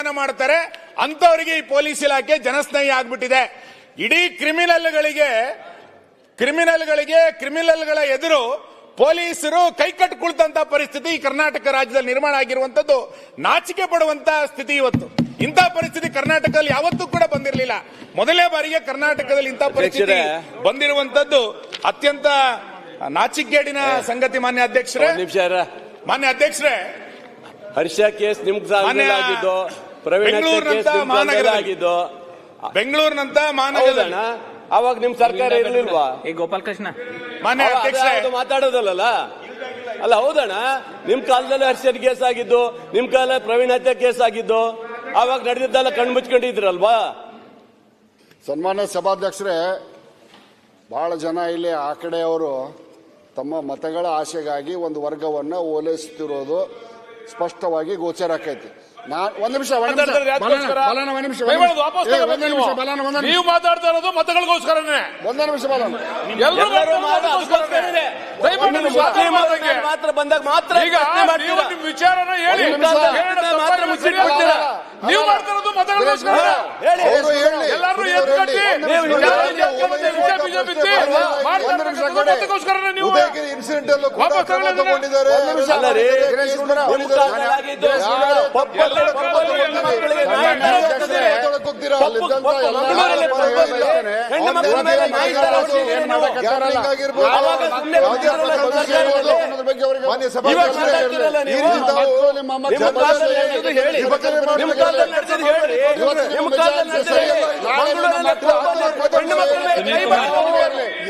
ಕಾರ್ಯವನ್ನ ಮಾಡ್ತಾರೆ ಅಂತವರಿಗೆ ಈ ಪೊಲೀಸ್ ಇಲಾಖೆ ಜನಸ್ನೇಹಿ ಆಗ್ಬಿಟ್ಟಿದೆ. ಇಡೀ ಕ್ರಿಮಿನಲ್ಗಳ ಎದುರು ಪೊಲೀಸರು ಕೈಕಟ್ಟು ಕುಳಿತಂತ ಪರಿಸ್ಥಿತಿ ಈ ಕರ್ನಾಟಕ ರಾಜ್ಯದಲ್ಲಿ ನಿರ್ಮಾಣ ಆಗಿರುವಂತದ್ದು ನಾಚಿಕೆ ಪಡುವಂತ ಸ್ಥಿತಿ ಇವತ್ತು. ಇಂಥ ಪರಿಸ್ಥಿತಿ ಕರ್ನಾಟಕದಲ್ಲಿ ಯಾವತ್ತೂ ಕೂಡ ಬಂದಿರಲಿಲ್ಲ. ಮೊದಲನೇ ಬಾರಿಗೆ ಕರ್ನಾಟಕದಲ್ಲಿ ಇಂಥ ಪರಿಸ್ಥಿತಿ ಬಂದಿರುವಂತದ್ದು ಅತ್ಯಂತ ನಾಚಿಕೆಗೇಡಿನ ಸಂಗತಿ. ಮಾನ್ಯ ಅಧ್ಯಕ್ಷರೇ, ಹರ್ಷ ಕೇಸ್ ಬೆಂಗಳೂರಿನಂತ ಮಹಾನಗರ ಅವಾಗ ನಿಮ್ ಸರ್ಕಾರ ಇರಲಿಲ್ವಾ? ಈ ಗೋಪಾಲಕೃಷ್ಣ ಮಾನ್ಯ ಅಧ್ಯಕ್ಷರೇ ಮಾತಾಡೋದಲ್ಲ ಅಲ್ಲ, ಹೌದಣ್ಣ. ನಿಮ್ ಕಾಲದಲ್ಲಿ ಹರ್ಷನ್ ಕೇಸ್ ಆಗಿದ್ದು, ನಿಮ್ ಕಾಲ ಪ್ರವೀಣ್ ಹತ್ಯೆ ಕೇಸ್ ಆಗಿದ್ದು, ಆವಾಗ ನಡೆದಿದ್ದೆಲ್ಲ ಕಣ್ಣು ಮುಚ್ಕೊಂಡಿದ್ರಲ್ವಾ? ಸನ್ಮಾನ್ಯ ಸಭಾಧ್ಯಕ್ಷರೇ, ಬಹಳ ಜನ ಇಲ್ಲಿ ಆ ಕಡೆಯವರು ತಮ್ಮ ಮತಗಳ ಆಶೆಗಾಗಿ ಒಂದು ವರ್ಗವನ್ನ ಓಲೈಸುತ್ತಿರೋದು ಸ್ಪಷ್ಟವಾಗಿ ಗೋಚರ ಆಕೈತಿ. ಒಂದ್ ನಿಮಿಷ ನೀವು ಮಾತಾಡ್ತಾ ಇರೋದು ಮತಗಳಿಗೋಸ್ಕರನೇ. ಒಂದೇ ನಿಮಿಷ ಮಾತ್ರ ಬಂದಾಗ ಮಾತ್ರ ವಿಚಾರನ ಹೇಳಿ. ನೀವು ಮಾಡ್ತಾ ಇರೋದು ಮತಗಳಿಗೋಸ್ಕರ. ಎಲ್ಲರೂ ಮತಗೋಸ್ಕರನೇ ನೀವು ಇನ್ಸಿಡೆಂಟ್ ಅಲ್ಲೂ ತಗೊಂಡಿದ್ದಾರೆ.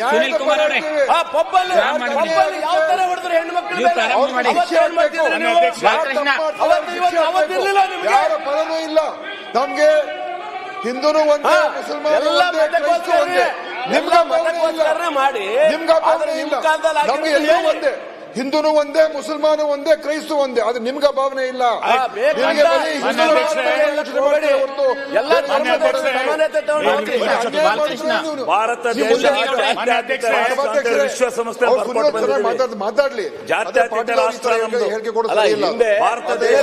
ಸುನೀಲ್ ಕುಮಾರ್ ಅವರೇ, ಯಾರ ಪರನೂ ಇಲ್ಲ. ನಮ್ಗೆ ಹಿಂದೂನು ಒಂದೇ, ಮುಸಲ್ಮಾನ ಒಂದೇ, ನಿಮ್ಗೆ ಮಾಡಿ ನಮ್ಗೆ ಎಲ್ಲರೂ ಒಂದೇ. ಹಿಂದೂನು ಒಂದೇ, ಮುಸಲ್ಮಾನ ಒಂದೇ, ಕ್ರೈಸ್ತ ಒಂದೇ. ಅದು ನಿಮ್ಗೆ ಭಾವನೆ ಇಲ್ಲ. ಭಾರತ ವಿಶ್ವಸಂಸ್ಥೆ ಮಾತಾಡ್ಲಿ. ಹೇಳಿಕೆ ಕೊಡೋದಿಲ್ಲ. ಭಾರತ ದೇಶ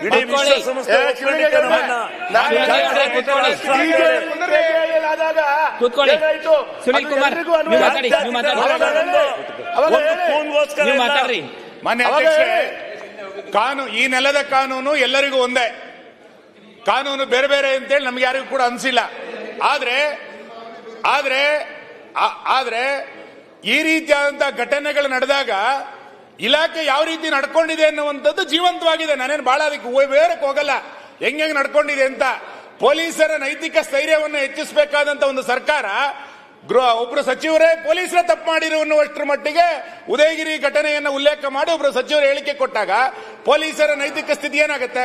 ಇಡೀ ವಿಶ್ವಸಂಸ್ಥೆ ಸುನೀಲ್ ಕುಮಾರ್ ಮಾತಾಡ್ರಿ. ಮಾನ್ಯ ಅಧ್ಯಕ್ಷರೇ, ಈ ನೆಲದ ಕಾನೂನು ಎಲ್ಲರಿಗೂ ಒಂದೇ. ಕಾನೂನು ಬೇರೆ ಬೇರೆ ಅಂತೇಳಿ ನಮ್ಗೆ ಯಾರಿಗೂ ಕೂಡ ಅನ್ಸಿಲ್ಲ. ಆದ್ರೆ ಈ ರೀತಿಯಾದಂತಹ ಘಟನೆಗಳು ನಡೆದಾಗ ಇಲಾಖೆ ಯಾವ ರೀತಿ ನಡ್ಕೊಂಡಿದೆ ಅನ್ನುವಂಥದ್ದು ಜೀವಂತವಾಗಿದೆ. ನಾನೇನು ಬಹಳ ಅದಕ್ಕೆ ವಿವರಕ್ಕೆ ಹೋಗಲ್ಲ ಹೆಂಗೆ ನಡ್ಕೊಂಡಿದೆ ಅಂತ. ಪೊಲೀಸರ ನೈತಿಕ ಸ್ಥೈರ್ಯವನ್ನು ಹೆಚ್ಚಿಸಬೇಕಾದಂತ ಒಂದು ಸರ್ಕಾರ, ಒಬ್ರು ಸಚಿವರೇ ಪೊಲೀಸರೇ ತಪ್ಪು ಮಾಡಿರುವಷ್ಟರ ಮಟ್ಟಿಗೆ ಉದಯಗಿರಿ ಘಟನೆಯನ್ನು ಉಲ್ಲೇಖ ಮಾಡಿ ಒಬ್ರು ಸಚಿವರು ಹೇಳಿಕೆ ಕೊಟ್ಟಾಗ ಪೊಲೀಸರ ನೈತಿಕ ಸ್ಥಿತಿ ಏನಾಗುತ್ತೆ?